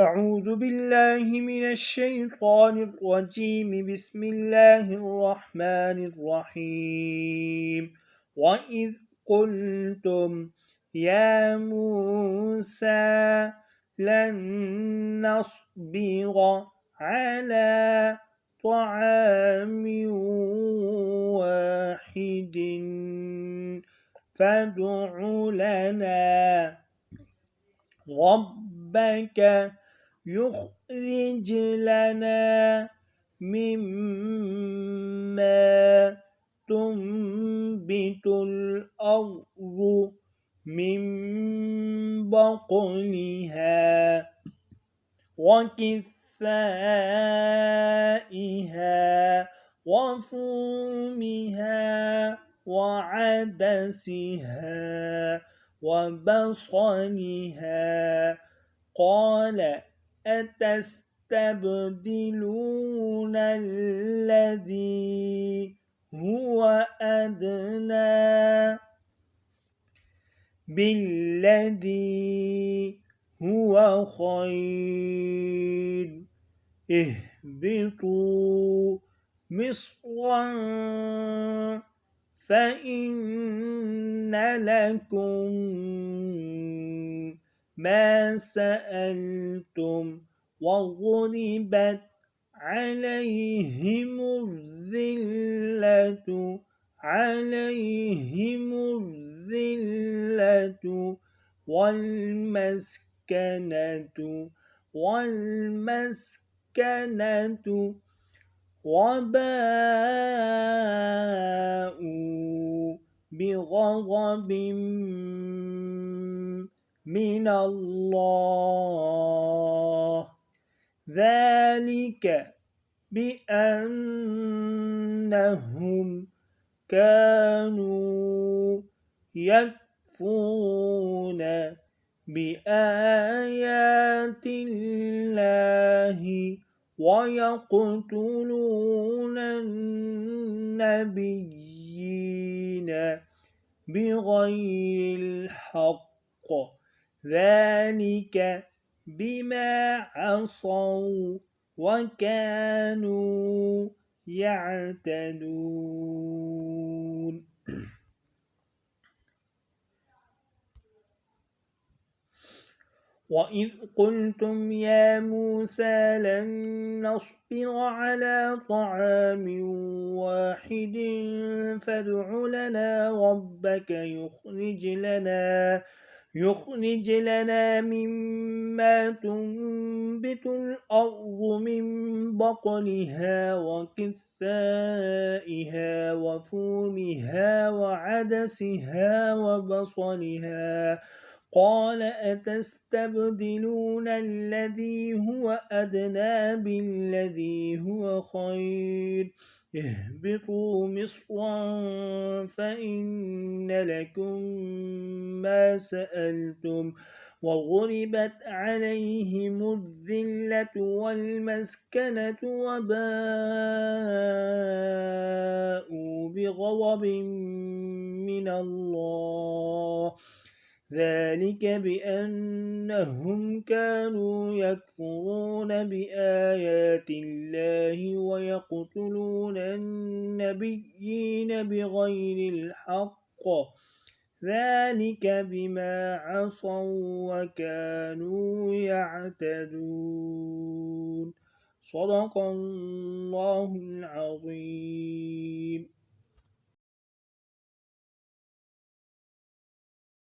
أعوذ بالله من الشيطان الرجيم بسم الله الرحمن الرحيم وإذ قلتم يا موسى لن نصبر على طعام واحد فادع لنا ربك يخرج لنا مما تنبت الأرض من بقلها وكفائها وفومها وعدسها وبصلها قال أتستبدلون الذي هو أدنى بالذي هو خير اهبطوا مصرا فإن لكم ما سألتم وضربت عليهم الذلة والمسكنة وباءوا بغضب من الله ذلك بأنهم كانوا يكفرون بآيات الله ويقتلون النبيين بغير الحق ذلك بما عصوا وكانوا يعتدون وإذ قلتم يا موسى لن نصبر على طعام واحد فادع لنا ربك يخرج لنا مما تنبت الأرض من بقلها وكثائها وفومها وعدسها وبصلها قال أتستبدلون الذي هو أدنى بالذي هو خير اهبطوا مصرا فإن لكم ما سألتم وضربت عليهم الذلة والمسكنة وباءوا بغضب من الله ذلك بأنهم كانوا يكفرون بآيات الله ويقتلون النبيين بغير الحق ذلك بما عصوا وكانوا يعتدون صدق الله العظيم.